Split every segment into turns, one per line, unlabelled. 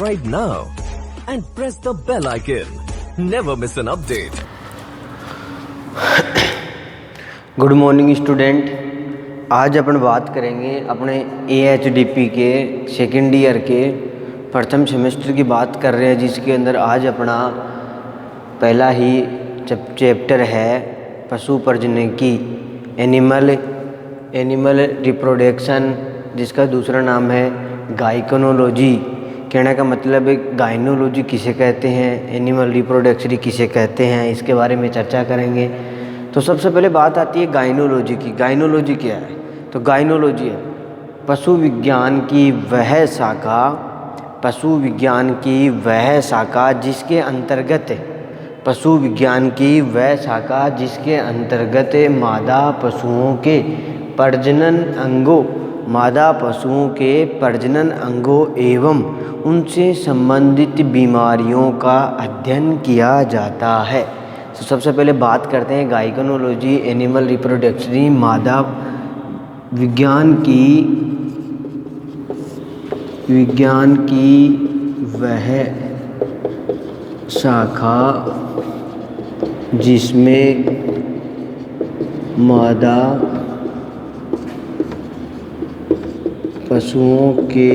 subscribe now and press the bell icon. Never miss an update.
Good morning student. आज अपन बात करेंगे अपने AHDP के सेकेंड ईयर के प्रथम सेमेस्टर की बात कर रहे हैं, जिसके अंदर आज अपना पहला ही चैप्टर है पशु प्रजनन की, एनिमल रिप्रोडक्शन, जिसका दूसरा नाम है गाइकोनोलॉजी। कहने का मतलब है गाइनोलॉजी किसे कहते हैं, एनिमल रिप्रोडक्शन किसे कहते हैं, इसके बारे में चर्चा करेंगे। तो सबसे पहले बात आती है गाइनोलॉजी की। गाइनोलॉजी क्या है? तो गाइनोलॉजी है पशु विज्ञान की वह शाखा जिसके अंतर्गत मादा पशुओं के प्रजनन अंगों एवं उनसे संबंधित बीमारियों का अध्ययन किया जाता है। तो सबसे पहले बात करते हैं गाइकोनोलॉजी, एनिमल रिप्रोडक्शन, मादा विज्ञान की वह शाखा जिसमें मादा पशुओं के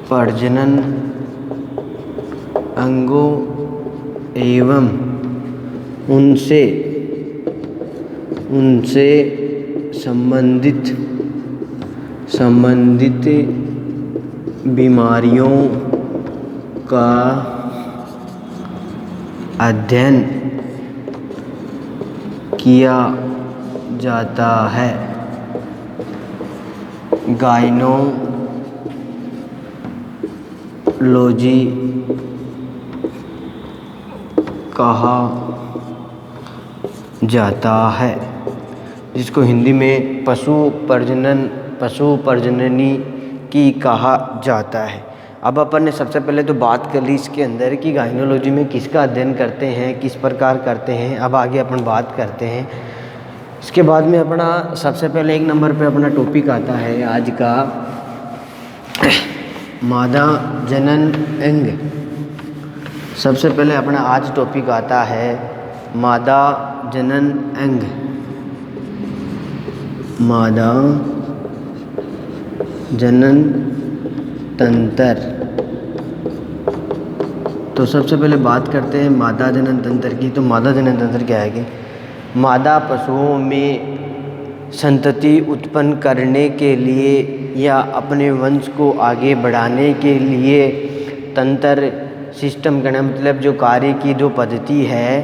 प्रजनन अंगों एवं उनसे संबंधित बीमारियों का अध्ययन किया जाता है। गाइनोलॉजी कहा जाता है, जिसको हिंदी में पशु प्रजननी की कहा जाता है। अब अपन ने सबसे पहले तो बात कर ली इसके अंदर कि गाइनोलॉजी में किसका अध्ययन करते हैं, किस प्रकार करते हैं। अब आगे अपन बात करते हैं। इसके बाद में अपना सबसे पहले एक नंबर पे अपना टॉपिक आता है आज का मादा जनन अंग। सबसे पहले अपना आज टॉपिक आता है मादा जनन अंग। मादा जनन तंत्र। तो सबसे पहले बात करते हैं मादा जनन तंत्र की। तो मादा जनन तंत्र क्या है कि मादा पशुओं में संतति उत्पन्न करने के लिए या अपने वंश को आगे बढ़ाने के लिए तंत्र सिस्टम, कहना मतलब जो कार्य की जो पद्धति है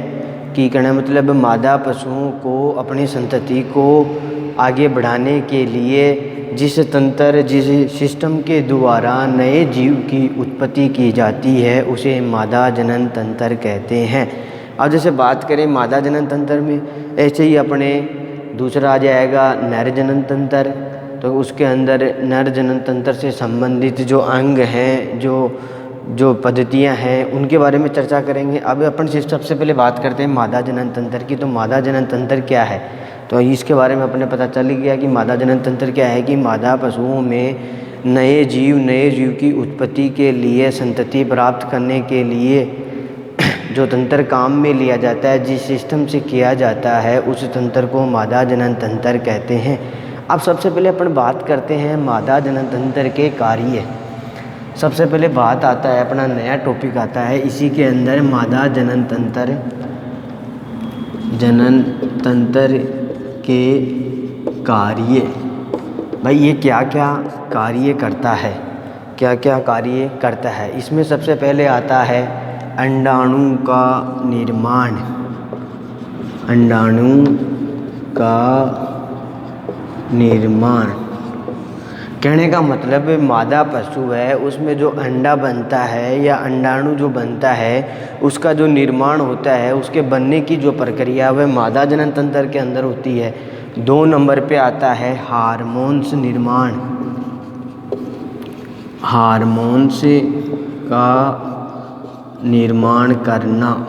कि कहना मतलब मादा पशुओं को अपनी संतति को आगे बढ़ाने के लिए जिस सिस्टम के द्वारा नए जीव की उत्पत्ति की जाती है उसे मादा जनन तंत्र कहते हैं। अब जैसे बात करें मादा जनन तंत्र में, ऐसे ही अपने दूसरा आ जाएगा नर जनन तंत्र। तो उसके अंदर नर जनन तंत्र से संबंधित जो अंग हैं, जो पद्धतियां हैं, उनके बारे में चर्चा करेंगे। अब अपन सिर्फ सबसे पहले बात करते हैं मादा जनन तंत्र की। तो मादा जनन तंत्र क्या है? तो इसके बारे में अपने पता चल गया कि मादा जनन तंत्र क्या है कि मादा पशुओं में नए जीव की उत्पत्ति के लिए, संतति प्राप्त करने के लिए जो तंत्र काम में लिया जाता है, जिस सिस्टम से किया जाता है, उस तंत्र को मादा जनन तंत्र कहते हैं। अब सबसे पहले अपन बात करते हैं मादा जनन तंत्र के कार्य। सबसे पहले बात आता है अपना नया टॉपिक आता है इसी के अंदर मादा जनन तंत्र के कार्य। भाई ये क्या क्या कार्य करता है? इसमें सबसे पहले आता है अंडाणु का निर्माण। कहने का मतलब मादा पशु है, उसमें जो अंडा बनता है या अंडाणु जो बनता है, उसका जो निर्माण होता है, उसके बनने की जो प्रक्रिया वह मादा जनन तंत्र के अंदर होती है। 2 नंबर पे आता है हार्मोन्स निर्माण। हार्मोन्स का निर्माण करना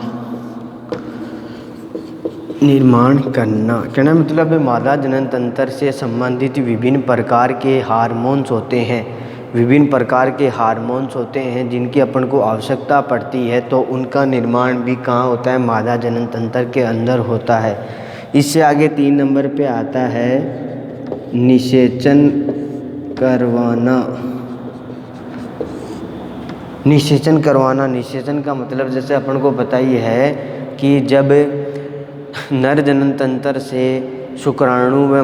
कहना मतलब मादा जनन तंत्र से संबंधित विभिन्न प्रकार के हार्मोन्स होते हैं विभिन्न प्रकार के हार्मोन्स होते हैं जिनकी अपन को आवश्यकता पड़ती है, तो उनका निर्माण भी कहाँ होता है, मादा जनन तंत्र के अंदर होता है। इससे आगे 3 नंबर पे आता है निषेचन करवाना। निषेचन करवाना, निषेचन का मतलब जैसे अपन को पता ही है कि जब नर जनन तंत्र से शुक्राणु व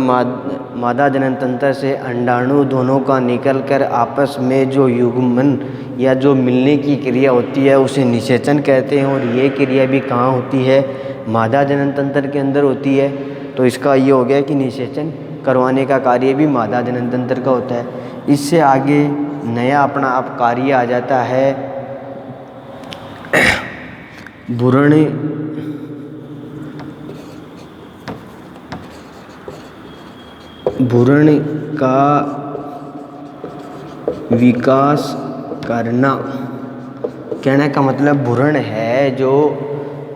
मादा जनन तंत्र से अंडाणु दोनों का निकलकर आपस में जो युग्मन या जो मिलने की क्रिया होती है उसे निषेचन कहते हैं। और ये क्रिया भी कहाँ होती है, मादा जनन तंत्र के अंदर होती है। तो इसका ये हो गया कि निषेचन करवाने का कार्य भी मादा जनन तंत्र का होता है। इससे आगे नया अपना आप कार्य आ जाता है भ्रूण का विकास करना। कहने का मतलब भ्रूण है जो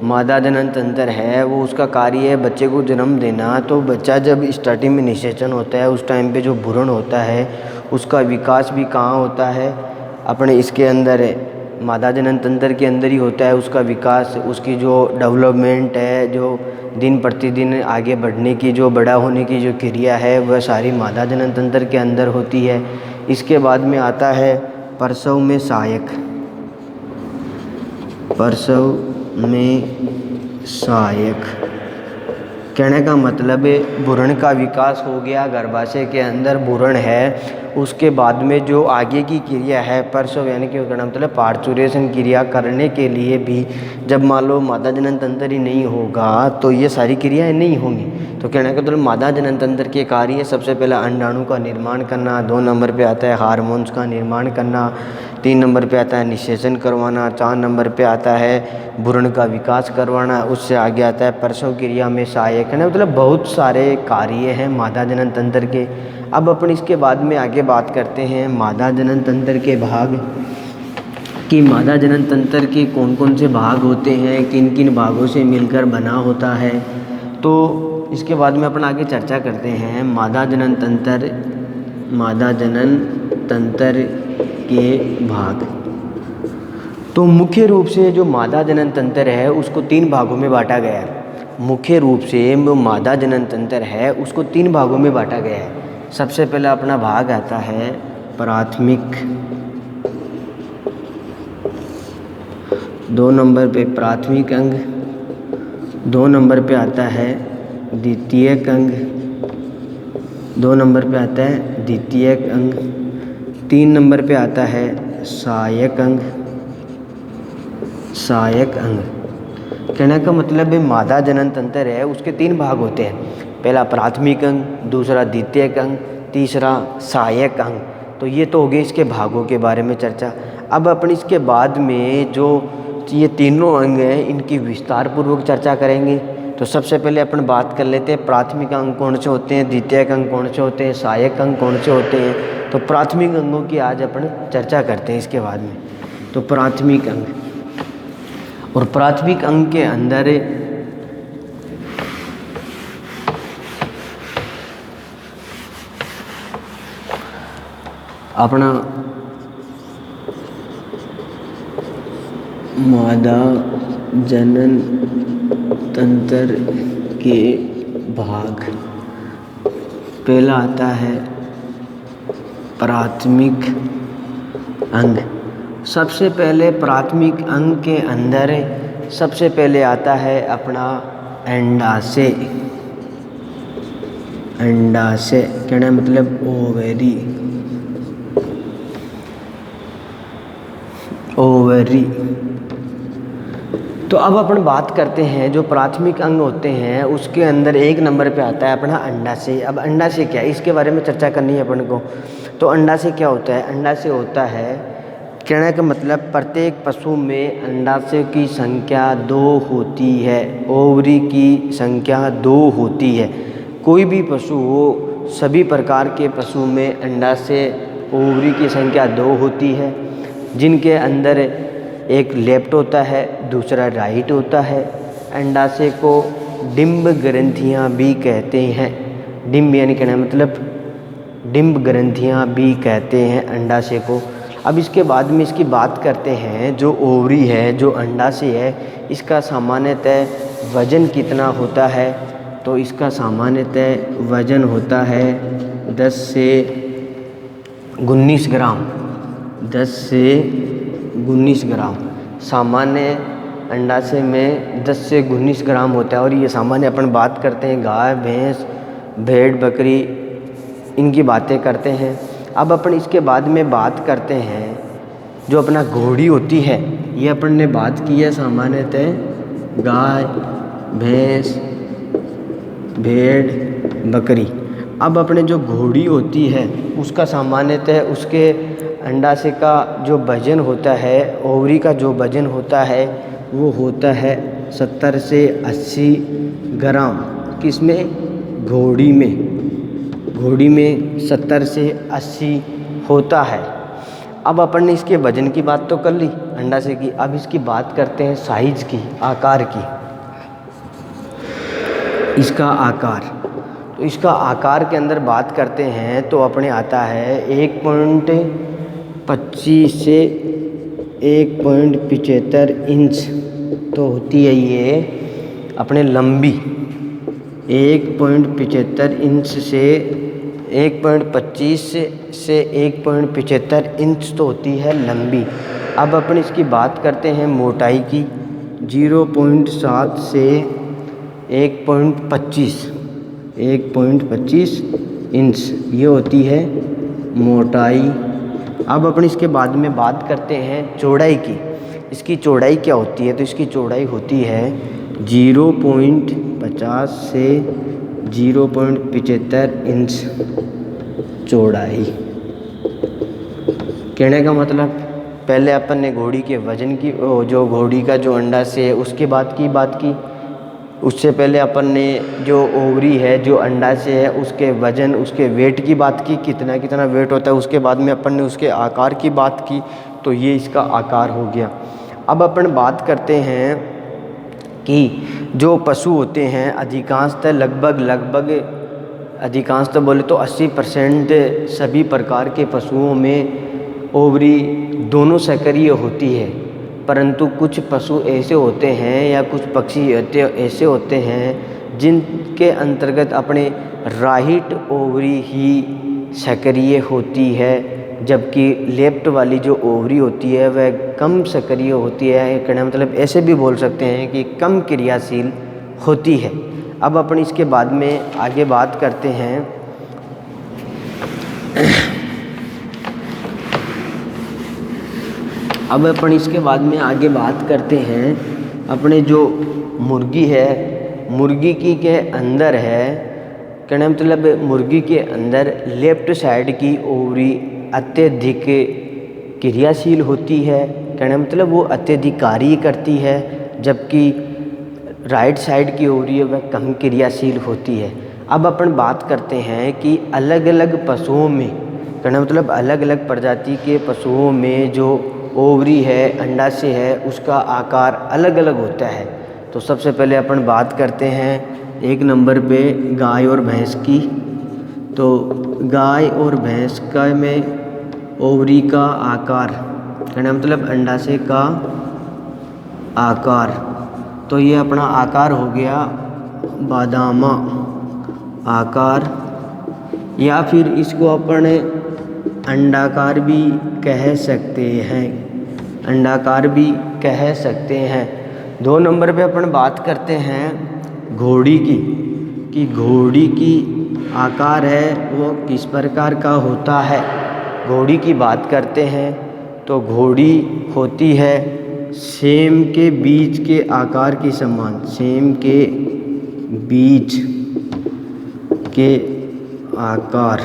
मादा जनन तंत्र है वो उसका कार्य है बच्चे को जन्म देना। तो बच्चा जब स्टार्टिंग में निषेचन होता है उस टाइम पे जो भ्रूण होता है उसका विकास भी कहाँ होता है, अपने इसके अंदर मादा जनन तंत्र के अंदर ही होता है। उसका विकास, उसकी जो डेवलपमेंट है, जो दिन प्रतिदिन आगे बढ़ने की, जो बड़ा होने की जो क्रिया है वह सारी मादा जनन तंत्र के अंदर होती है। इसके बाद में आता है प्रसव में सहायक। प्रसव में सहायक कहने का मतलब भ्रूण का विकास हो गया, गर्भाशय के अंदर भ्रूण है, उसके बाद में जो आगे की क्रिया है प्रसव यानी कि कहना मतलब पार्चुरेशन क्रिया करने के लिए भी जब मान लो मादा जनन तंत्र ही नहीं होगा तो ये सारी क्रियाएं नहीं होंगी। तो कहने का मतलब मादा जनन तंत्र के कार्य सबसे पहले अंडाणु का निर्माण करना, 2 नंबर पे आता है हार्मोन्स का निर्माण करना, 3 नंबर पे आता है निषेचन करवाना, 4 नंबर पे आता है भ्रूण का विकास करवाना, उससे आगे आता है प्रसव क्रिया में सहायक है ना। मतलब बहुत सारे कार्य हैं मादा जनन तंत्र के। अब अपन इसके बाद में आगे बात करते हैं मादा जनन तंत्र के भाग कि मादा जनन तंत्र के कौन कौन से भाग होते हैं, किन किन भागों से मिलकर बना होता है। तो इसके बाद में अपन आगे चर्चा करते हैं मादा जनन तंत्र के भाग। तो मुख्य रूप से जो मादा जनन तंत्र है उसको 3 भागों में बांटा गया है। मुख्य रूप से मादा जनन तंत्र है उसको 3 भागों में बांटा गया है। सबसे पहला अपना भाग आता है प्राथमिक, 2 नंबर पे प्राथमिक अंग, 2 नंबर पे आता है द्वितीयक अंग, 2 नंबर पे आता है द्वितीयक अंग, 3 नंबर पे आता है सहायक अंग। सहायक अंग कहने का मतलब मादा जनन तंत्र है उसके 3 भाग होते हैं, पहला प्राथमिक अंग, दूसरा द्वितीयक अंग, तीसरा सहायक अंग। तो ये तो हो गए इसके भागों के बारे में चर्चा। अब अपन इसके बाद में जो ये तीनों अंग हैं इनकी विस्तार पूर्वक चर्चा करेंगे। तो सबसे पहले अपन बात कर लेते हैं प्राथमिक अंग कौन से होते हैं, द्वितीयक अंग कौन से होते हैं, सहायक अंग कौन से होते हैं। तो प्राथमिक अंगों की आज अपन चर्चा करते हैं इसके बाद में। तो प्राथमिक अंग, और प्राथमिक अंग के अंदर अपना मादा जनन तंत्र के भाग, पहला आता है प्राथमिक अंग। सबसे पहले प्राथमिक अंग के अंदर सबसे पहले आता है अपना अंडाशय। अंडाशय कहना मतलब ओवरी। ओवरी। तो अब अपन बात करते हैं जो प्राथमिक अंग होते हैं उसके अंदर 1 नंबर पे आता है अपना अंडाशय। अब अंडाशय क्या है इसके बारे में चर्चा करनी है अपन को। तो अंडाशय क्या होता है, अंडाशय होता है कहने का मतलब प्रत्येक पशु में अंडाशय की संख्या 2 होती है, ओवरी की संख्या 2 होती है। कोई भी पशु हो, सभी प्रकार के पशु में अंडाशय ओवरी की संख्या 2 होती है, जिनके अंदर एक लेफ्ट होता है दूसरा राइट होता है। अंडाशय को डिंब ग्रंथियाँ भी कहते हैं। डिंब यानी कहना मतलब डिंब ग्रंथियाँ भी कहते हैं अंडाशय को। अब इसके बाद में इसकी बात करते हैं, जो ओवरी है, जो अंडाशय है, इसका सामान्यतः वजन कितना होता है? तो इसका सामान्यतः वजन होता है 10 से 19 ग्राम, 10 से 19 ग्राम। सामान्य अंडाशय में 10 से 19 ग्राम होता है। और ये सामान्य अपन बात करते हैं गाय, भैंस, भेड़, बकरी, इनकी बातें करते हैं। अब अपन इसके बाद में बात करते हैं जो अपना घोड़ी होती है, ये अपन ने बात की है सामान्यतः गाय, भैंस, भेड़, बकरी। अब अपने जो घोड़ी होती है उसका सामान्यतः उसके अंडाशय का जो वजन होता है, ओवरी का जो वजन होता है वो होता है 70 से 80 ग्राम। किसमें? घोड़ी में। घोड़ी में 70 से 80 होता है। अब अपन ने इसके वजन की बात तो कर ली अंडाशय की। अब इसकी बात करते हैं साइज की, आकार की। इसका आकार, तो इसका आकार के अंदर बात करते हैं तो अपने आता है 1.25 से 1.75 इंच तो होती है ये अपने लंबी। 1.75 इंच से 1.25 से 1.75 इंच तो होती है लंबी। अब अपन इसकी बात करते हैं मोटाई की। 0.7 से 1.25 इंच ये होती है मोटाई। अब अपन इसके बाद में बात करते हैं चौड़ाई की। इसकी चौड़ाई क्या होती है? तो इसकी चौड़ाई होती है 0.50 से 0.75 इंच चौड़ाई। कहने का मतलब पहले अपन ने घोड़ी के वजन की, जो घोड़ी का जो अंडाशय है उसके बात की। उससे पहले अपन ने जो ओवरी है, जो अंडाशय है, उसके वजन, उसके वेट की बात की, कितना कितना वेट होता है। उसके बाद में अपन ने उसके आकार की बात की, तो ये इसका आकार हो गया। अब अपन बात करते हैं कि जो पशु होते हैं अधिकांशतः लगभग अधिकांशतः बोले तो 80% सभी प्रकार के पशुओं में ओवरी दोनों सक्रिय होती है। परंतु कुछ पशु ऐसे होते हैं या कुछ पक्षी ऐसे होते हैं जिनके अंतर्गत अपने राइट ओवरी ही सक्रिय होती है, जबकि लेफ्ट वाली जो ओवरी होती है वह कम सक्रिय होती है। कहने मतलब ऐसे भी बोल सकते हैं कि कम क्रियाशील होती है। अब अपन इसके बाद में आगे बात करते हैं अब अपन इसके बाद में आगे बात करते हैं अपने जो मुर्गी है, मुर्गी की के अंदर है, कहने मतलब मुर्गी के अंदर लेफ्ट साइड की ओवरी अत्यधिक क्रियाशील होती है। कहने मतलब वो अत्यधिक कार्य करती है, जबकि राइट साइड की ओवरी है वह कम क्रियाशील होती है। अब अपन बात करते हैं कि अलग अलग पशुओं में, कहने मतलब अलग अलग प्रजाति के पशुओं में जो ओवरी है, अंडाशय है, उसका आकार अलग अलग होता है। तो सबसे पहले अपन बात करते हैं 1 नंबर पे गाय और भैंस की। तो गाय और भैंस का में ओवरी का आकार, कहने मतलब अंडाशय का आकार, तो ये अपना आकार हो गया बादामा आकार, या फिर इसको अपन अंडाकार भी कह सकते हैं, अंडाकार भी कह सकते हैं। 2 नंबर पे अपन बात करते हैं घोड़ी की, कि घोड़ी की आकार है वो किस प्रकार का होता है। घोड़ी की बात करते हैं तो घोड़ी होती है सेम के बीज के आकार के समान, सेम के बीज के आकार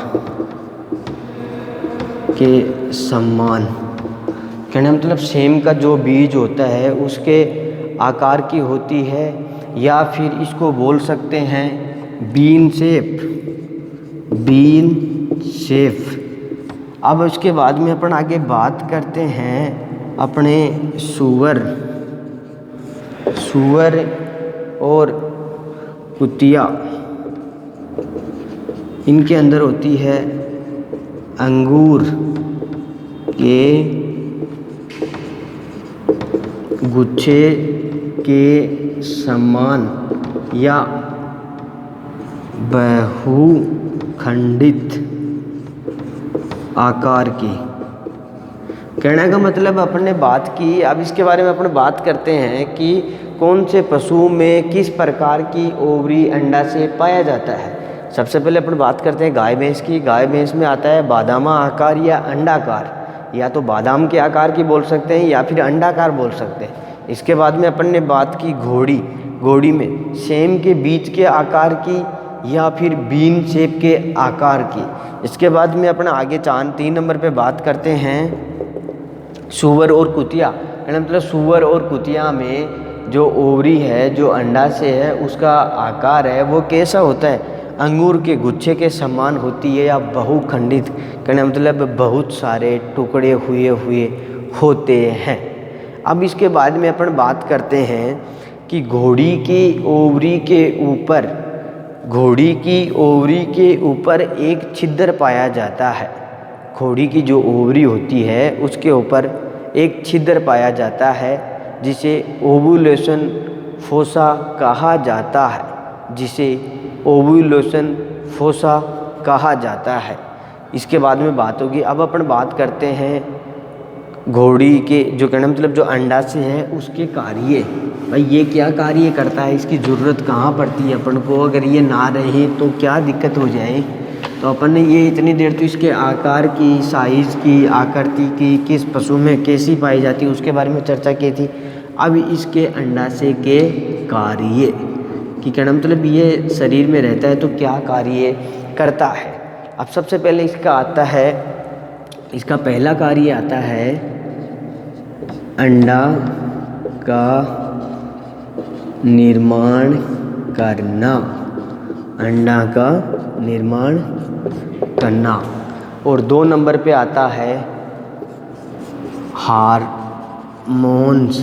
के समान, कहने मतलब सेम का जो बीज होता है उसके आकार की होती है, या फिर इसको बोल सकते हैं बीन शेप, बीन शेप। अब उसके बाद में अपन आगे बात करते हैं अपने सूअर, सूअर और कुतिया, इनके अंदर होती है अंगूर के गुच्छे के समान या बहुखंडित आकार की। कहने का मतलब अपन ने बात की, अब इसके बारे में अपन बात करते हैं कि कौन से पशु में किस प्रकार की ओवरी अंडा से पाया जाता है। सबसे पहले अपन बात करते हैं गाय भैंस की। गाय भैंस में आता है बादामा आकार या अंडाकार, या तो बादाम के आकार की बोल सकते हैं या फिर अंडाकार बोल सकते हैं। इसके बाद में अपन ने बात की घोड़ी। घोड़ी में सेम के बीच के आकार की या फिर बीन शेप के आकार की। इसके बाद में अपन आगे 3 नंबर पे बात करते हैं सूअर और कुतिया। मतलब सूअर और कुतिया में जो ओवरी है, जो अंडा से है, उसका आकार है वो कैसा होता है, अंगूर के गुच्छे के समान होती है या बहुखंडित। कहने मतलब बहुत सारे टुकड़े हुए होते हैं। अब इसके बाद में अपन बात करते हैं कि घोड़ी की ओवरी के ऊपर एक छिद्र पाया जाता है। घोड़ी की जो ओवरी होती है उसके ऊपर एक छिद्र पाया जाता है जिसे ओव्यूलेशन फोसा कहा जाता है, इसके बाद में बात होगी। अब अपन बात करते हैं घोड़ी के जो कहना मतलब जो अंडा से है उसके कार्य। भाई ये क्या कार्य करता है, इसकी ज़रूरत कहाँ पड़ती है अपन को, अगर ये ना रहे तो क्या दिक्कत हो जाए। तो अपन ने ये इतनी देर तो इसके आकार की, साइज़ की, आकृति की, किस पशु में कैसी पाई जाती है उसके बारे में चर्चा की थी। अब इसके अंडा से के कार्य कि कहना मतलब ये शरीर में रहता है तो क्या कार्य करता है। अब सबसे पहले इसका पहला कार्य आता है अंडा का निर्माण करना। और 2 नंबर पे आता है हार्मोन्स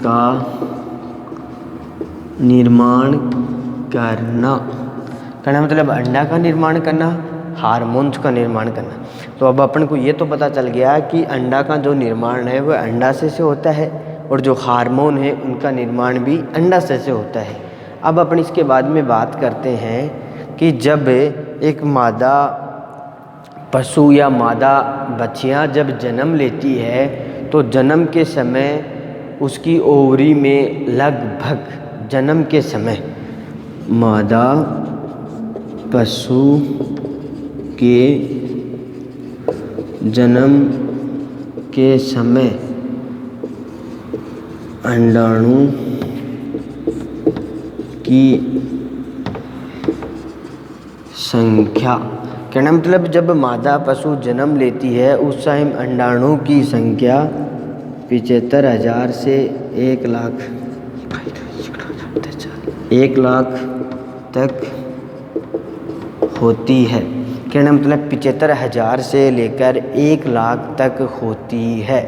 का निर्माण करना। कहना मतलब अंडा का निर्माण करना, हार्मोन्स का निर्माण करना। तो अब अपन को ये तो पता चल गया कि अंडा का जो निर्माण है वह अंडा से होता है और जो हार्मोन है उनका निर्माण भी अंडा से होता है। अब अपन इसके बाद में बात करते हैं कि जब एक मादा पशु या मादा बच्चियां जब जन्म लेती है तो जन्म के समय उसकी ओवरी में लगभग जन्म के समय मादा पशु के जन्म के समय अंडाणु की संख्या। कहना मतलब जब मादा पशु जन्म लेती है उस टाइम अंडाणु की संख्या 75,000 से 1 लाख तक होती है। कहना मतलब 75,000 से लेकर 1 लाख तक होती है।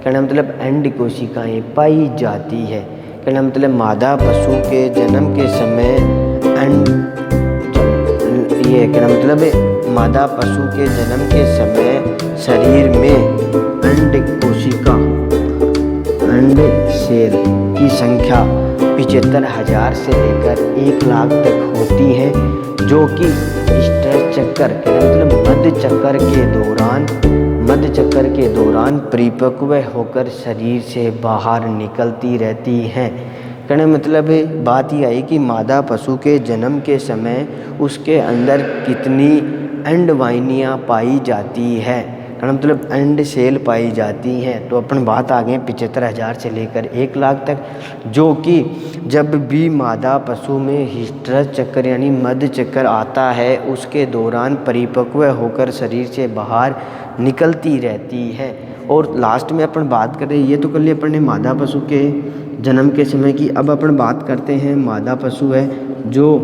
कहना मतलब अंड कोशिकाएं पाई जाती है। कहना मतलब मादा पशु के जन्म के समय कहना मतलब मादा पशु के जन्म के समय शरीर में अंड कोशिका, अंड सेल की संख्या 75,000 से लेकर 1 लाख तक होती है, जो कि स्ट्रेस चक्कर मतलब मध्य चक्कर के दौरान परिपक्व होकर शरीर से बाहर निकलती रहती हैं। कहने मतलब बात ये आई कि मादा पशु के जन्म के समय उसके अंदर कितनी अंडवाहिनियाँ पाई जाती है, कहना मतलब अंड सेल पाई जाती हैं। तो अपन बात आ गए 75,000 से लेकर 1 लाख तक, जो कि जब भी मादा पशु में हिस्ट्रस चक्कर यानी मध्य चक्कर आता है उसके दौरान परिपक्व होकर शरीर से बाहर निकलती रहती है। और लास्ट में अपन बात करें, ये तो कर लिए अपन ने मादा पशु के जन्म के समय की। अब अपन बात करते हैं मादा पशु है जो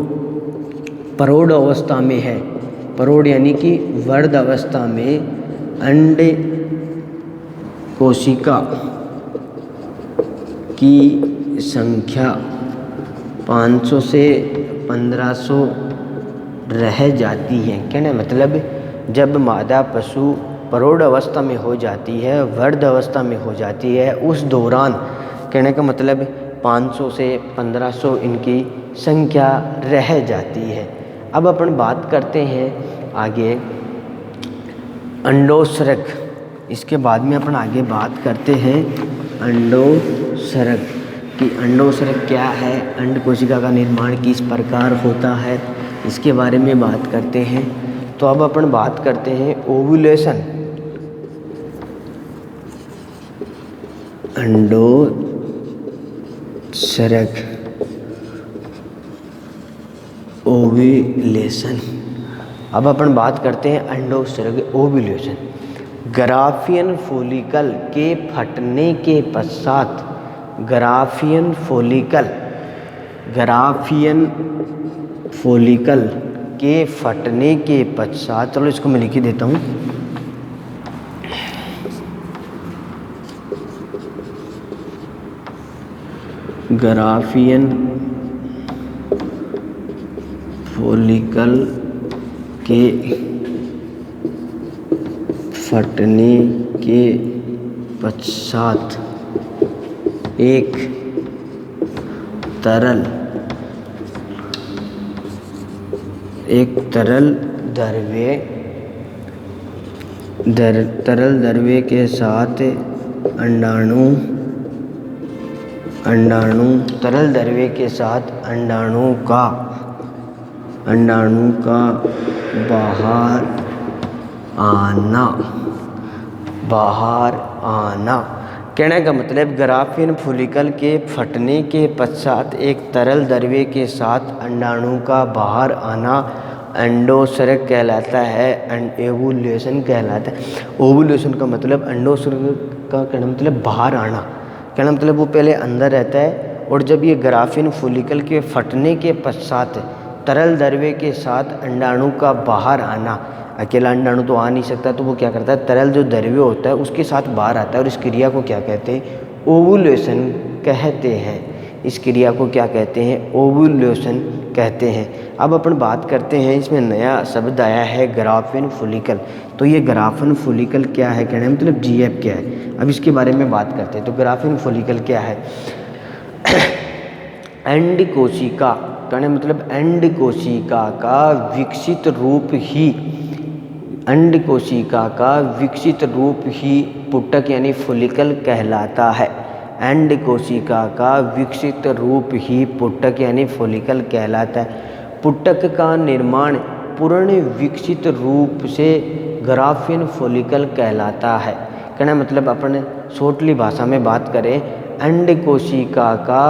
प्रौढ़ अवस्था में है। प्रौढ़ यानी कि वर्ध अवस्था में अंड कोशिका की संख्या 500 से 1500 रह जाती हैं। कहने मतलब जब मादा पशु प्रौढ़ अवस्था में हो जाती है, वृद्ध अवस्था में हो जाती है, उस दौरान कहने का मतलब 500 से 1500 इनकी संख्या रह जाती है। अब अपन बात करते हैं आगे अंडोसरक। इसके बाद में अपन आगे बात करते हैं अंडोसरक कि अंडोसरक क्या है, अंड कोशिका का निर्माण किस प्रकार होता है, इसके बारे में बात करते हैं। तो अब अपन बात करते हैं ओव्यूलेशन। अंडोसरक ओव्यूलेशन। अब अपन बात करते हैं अंडोसरक ओव्यूलेशन। ग्राफियन फॉलिकल के फटने के पश्चात, ग्राफियन फॉलिकल के फटने के पश्चात, चलो इसको मैं लिख ही देता हूँ। ग्राफियन फॉलिकल के फटने के पश्चात एक तरल द्रव्य के साथ तरल द्रव्य के साथ अंडाणु का बाहर आना। कहने का मतलब ग्राफियन फॉलिकल के फटने के पश्चात एक तरल द्रव्य के साथ अंडाणु का बाहर आना अंडोसरक कहलाता है, ओव्यूलेशन कहलाता है। ओव्यूलेशन का मतलब अंडोसरक का कहना मतलब बाहर आना, कहना मतलब वो पहले अंदर रहता है और जब ये ग्राफियन फॉलिकल के फटने के पश्चात तरल द्रव्य के साथ अंडाणु का बाहर आना, अकेला अंडाणु तो आ नहीं सकता, तो वो क्या करता है, तरल जो द्रव्य होता है उसके साथ बाहर आता है और इस क्रिया को क्या कहते हैं, ओव्यूलेशन कहते हैं। इस क्रिया को क्या कहते हैं, ओव्यूलेशन कहते हैं। अब अपन बात करते हैं, इसमें नया शब्द आया है ग्राफियन फॉलिकल। तो ये ग्राफियन फॉलिकल क्या है, कहने मतलब जीएफ क्या है, अब इसके बारे में बात करते हैं। तो ग्राफियन फॉलिकल क्या है, अंड कोशिका, कहने मतलब अंड कोशिका का विकसित रूप ही, अंड कोशिका का विकसित रूप ही पुटक यानी फॉलिकल कहलाता है। अंड कोशिका का विकसित रूप ही पुटक यानी फॉलिकल कहलाता है। पुटक का निर्माण पूर्ण विकसित रूप से ग्राफियन फॉलिकल कहलाता है। कहना मतलब अपन शॉर्टली भाषा में बात करें, अंड कोशिका का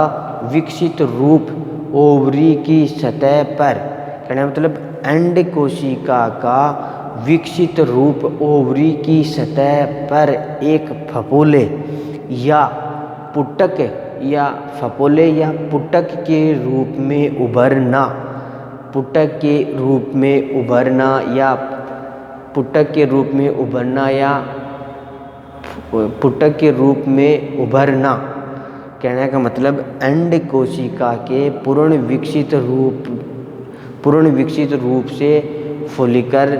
विकसित रूप ओवरी की सतह पर, कहना मतलब अंड कोशिका का विकसित रूप ओवरी की सतह पर एक फपोले या पुटक या फपोले या पुटक के रूप में उभरना, पुटक के रूप में उभरना या पुटक के रूप में उभरना या पुटक के रूप में उभरना। कहने का मतलब अंड कोशिका के पूर्ण विकसित रूप से फॉलिकल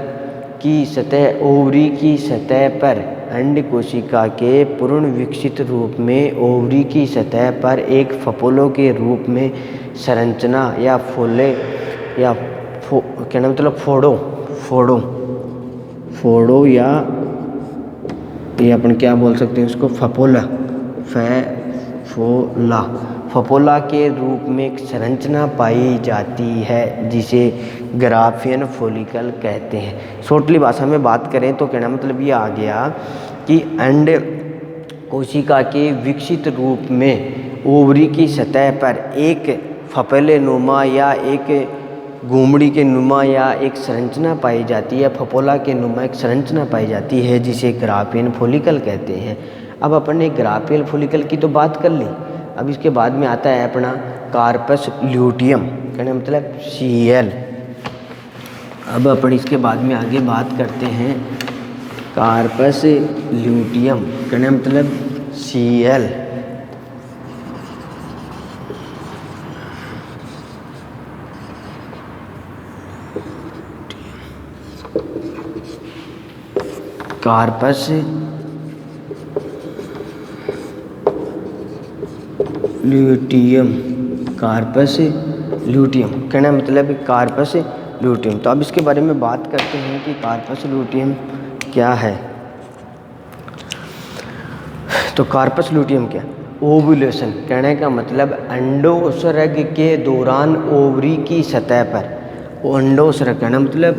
की सतह, ओवरी की सतह पर, अंड कोशिका के पूर्ण विकसित रूप में ओवरी की सतह पर एक फपोलों के रूप में संरचना या फोले या कहना मतलब फोड़ो या ये अपन क्या बोल सकते हैं उसको, फपोला के रूप में एक संरचना पाई जाती है जिसे ग्राफियन फॉलिकल कहते हैं। शॉर्टली भाषा में बात करें तो कहना मतलब ये आ गया कि अंड कोशिका के विकसित रूप में ओवरी की सतह पर एक फपोले नुमा या एक घुमड़ी के नुमा या एक संरचना पाई जाती है, फपोला के नुमा एक संरचना पाई जाती है जिसे ग्राफियन फॉलिकल कहते हैं। अब अपन ने ग्राफियन फॉलिकल की तो बात कर ली, अब इसके बाद में आता है अपना कार्पस ल्यूटियम, कहने मतलब Cl। अब अपन इसके बाद में आगे बात करते हैं कार्पस ल्यूटियम, कहने मतलब Cl। Corpus luteum, corpus luteum, कहना मतलब कार्पस ल्यूटियम। तो अब इसके बारे में बात करते हैं कि कार्पस ल्यूटियम क्या है। तो कार्पस ल्यूटियम क्या? ओव्यूलेशन, कहने का मतलब अंडोत्सर्ग के दौरान ओवरी की सतह पर, अंडोत्सर्ग कहना मतलब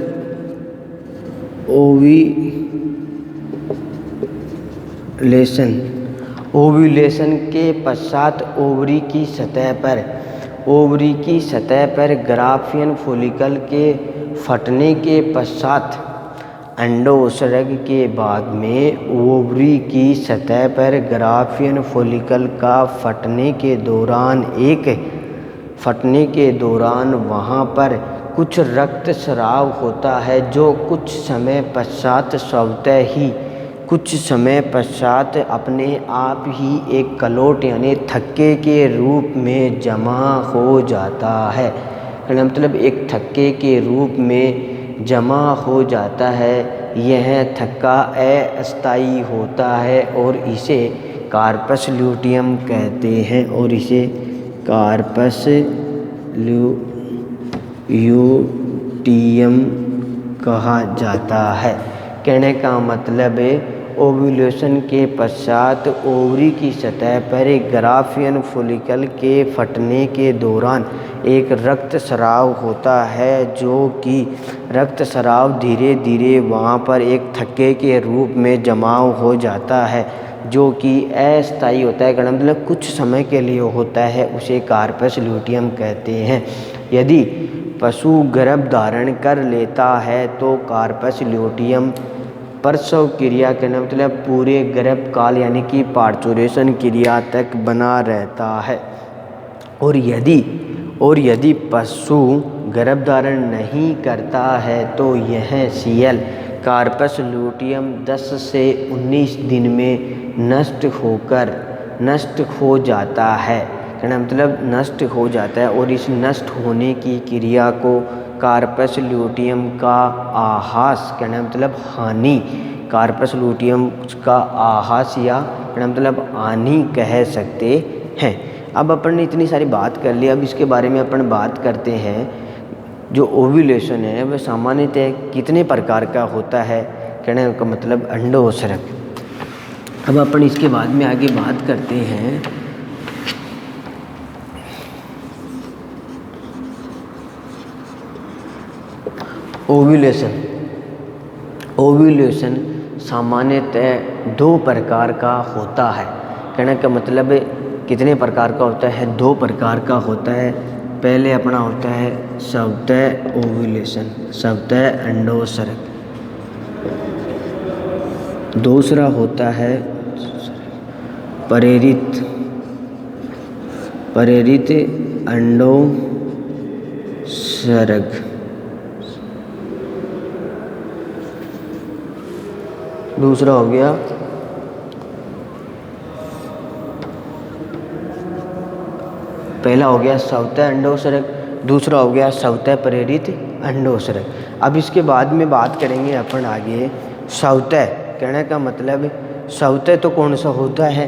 ओव्यूलेशन के पश्चात ओवरी की सतह पर ग्राफियन फॉलिकल के फटने के पश्चात अंडोत्सर्ग के बाद में ओवरी की सतह पर ग्राफियन फॉलिकल का फटने के दौरान वहाँ पर कुछ रक्तस्राव होता है, जो कुछ समय पश्चात अपने आप ही एक कलोट यानी थक्के के रूप में जमा हो जाता है। मतलब एक थक्के के रूप में जमा हो जाता है। यह थक्का अस्थायी होता है और इसे कार्पस ल्यूटियम कहते हैं, और इसे कार्पस ल्यूटियम कहा जाता है। कहने का मतलब ओव्यूलेशन के पश्चात ओवरी की सतह पर एक ग्राफियन फॉलिकल के फटने के दौरान एक रक्तस्राव होता है, जो कि रक्तस्राव धीरे धीरे वहाँ पर एक थक्के के रूप में जमाव हो जाता है, जो कि अस्थायी होता है, मतलब कुछ समय के लिए होता है। उसे कार्पस ल्यूटियम कहते हैं। यदि पशु गर्भ धारण कर लेता है तो कार्पस ल्यूटियम प्रसव क्रिया के मतलब पूरे गर्भ काल यानी कि पार्चुरेशन क्रिया तक बना रहता है। और यदि पशु गर्भ धारण नहीं करता है तो यह सीएल कार्पस ल्यूटियम 10 से 19 दिन में नष्ट हो जाता है। कहना मतलब नष्ट हो जाता है, और इस नष्ट होने की क्रिया को कार्पस ल्यूटियम का आहास, कहना मतलब हानि, कार्पस ल्यूटियम का आहास या कहना मतलब हानि कह सकते हैं। अब अपन ने इतनी सारी बात कर ली, अब इसके बारे में अपन बात करते हैं। जो ओव्यूलेशन है वह सामान्यतः कितने प्रकार का होता है? कहने का मतलब अंडोत्सर्ग। अब अपन इसके बाद में आगे बात करते हैं ओव्यूलेशन सामान्यतः 2 प्रकार का होता है। कहने का मतलब कितने प्रकार का होता है? 2 प्रकार का होता है। पहले अपना होता है स्वतः ओव्यूलेशन, स्वतः अंडोत्सर्ग। दूसरा होता है प्रेरित अंडोत्सर्ग। दूसरा हो गया पहला हो गया स्वतः अंडोत्सर्ग, दूसरा हो गया स्वतः प्रेरित अंडोत्सर्ग। अब इसके बाद में बात करेंगे अपन आगे स्वतः। कहने का मतलब स्वतः तो कौन सा होता है?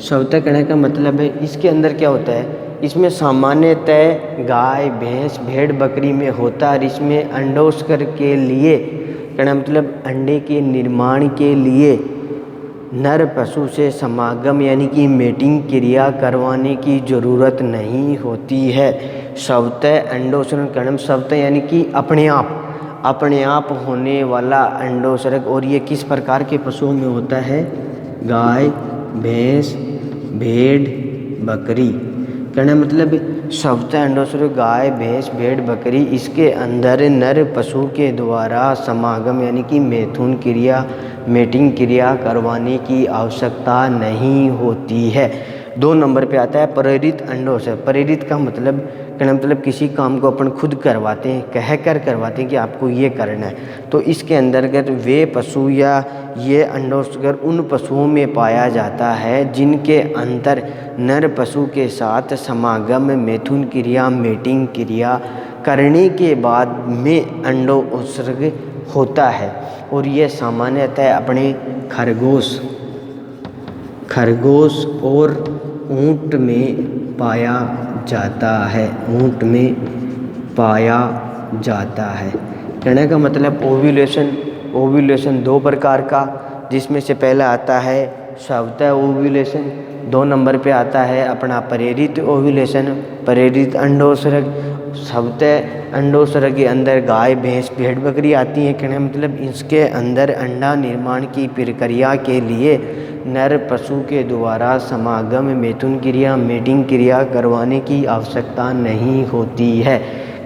स्वतः कहने का मतलब है इसके अंदर क्या होता है? इसमें सामान्यतः गाय, भैंस, भेड़, बकरी में होता है। और इसमें अंडोत्सर्ग के लिए कहना मतलब अंडे के निर्माण के लिए नर पशु से समागम यानी कि मेटिंग क्रिया करवाने की ज़रूरत नहीं होती है। स्वतः अंडोत्सर्ग कहना स्वतः यानी कि अपने आप होने वाला अंडोत्सर्ग। और ये किस प्रकार के पशुओं में होता है? गाय, भैंस, भेड़, बकरी। कहना मतलब स्वतः अंडोत्सर्ग गाय, भैंस, भेड़, बकरी, इसके अंदर नर पशु के द्वारा समागम यानी कि मैथुन क्रिया, मेटिंग क्रिया करवाने की आवश्यकता नहीं होती है। 2 नंबर पे आता है प्रेरित अंडोत्सर्ग। प्रेरित का मतलब कहना मतलब किसी काम को अपन खुद करवाते हैं, कहकर करवाते हैं कि आपको ये करना है। तो इसके अंतर्गत वे पशु या ये अंडोत्सर्ग उन पशुओं में पाया जाता है जिनके अंतर नर पशु के साथ समागम, मैथुन क्रिया, मेटिंग क्रिया करने के बाद में अंडोत्सर्ग होता है और ये सामान्यतः अपने खरगोश और ऊंट में पाया जाता है। ऊंट में पाया जाता है। कहने का मतलब ओव्यूलेशन 2 प्रकार का, जिसमें से पहला आता है स्वतः ओव्यूलेशन, 2 नंबर पे आता है अपना प्रेरित ओव्यूलेशन, प्रेरित अंडोत्सर्ग। स्वतः अंडोत्सर्ग के अंदर गाय, भैंस, भेड़, बकरी आती हैं। कहने का मतलब इसके अंदर अंडा निर्माण की प्रक्रिया के लिए नर पशु के द्वारा समागम मैथुन क्रिया, मेटिंग क्रिया करवाने की आवश्यकता नहीं होती है।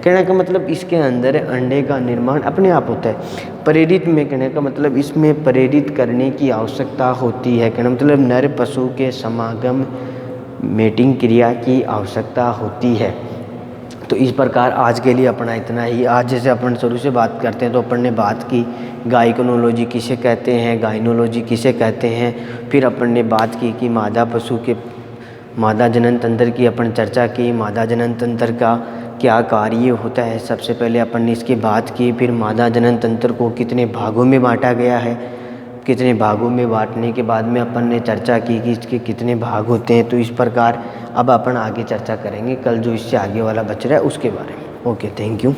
कहने का मतलब इसके अंदर अंडे का निर्माण अपने आप होता है। प्रेरित में कहने का मतलब इसमें प्रेरित करने की आवश्यकता होती है। कहने का मतलब नर पशु के समागम मेटिंग क्रिया की आवश्यकता होती है। तो इस प्रकार आज के लिए अपना इतना ही। आज जैसे अपन शुरू से बात करते हैं तो अपन ने बात की गायकोनोलॉजी किसे कहते हैं, गायनोलॉजी किसे कहते हैं। फिर अपन ने बात की कि मादा पशु के मादा जनन तंत्र की अपन चर्चा की। मादा जनन तंत्र का क्या कार्य होता है, सबसे पहले अपन ने इसकी बात की। फिर मादा जनन तंत्र को कितने भागों में बांटा गया है, कितने भागों में बांटने के बाद में अपन ने चर्चा की कि इसके कितने भाग होते हैं। तो इस प्रकार अब अपन आगे चर्चा करेंगे कल जो इससे आगे वाला बच रहा है उसके बारे में। Okay, thank you.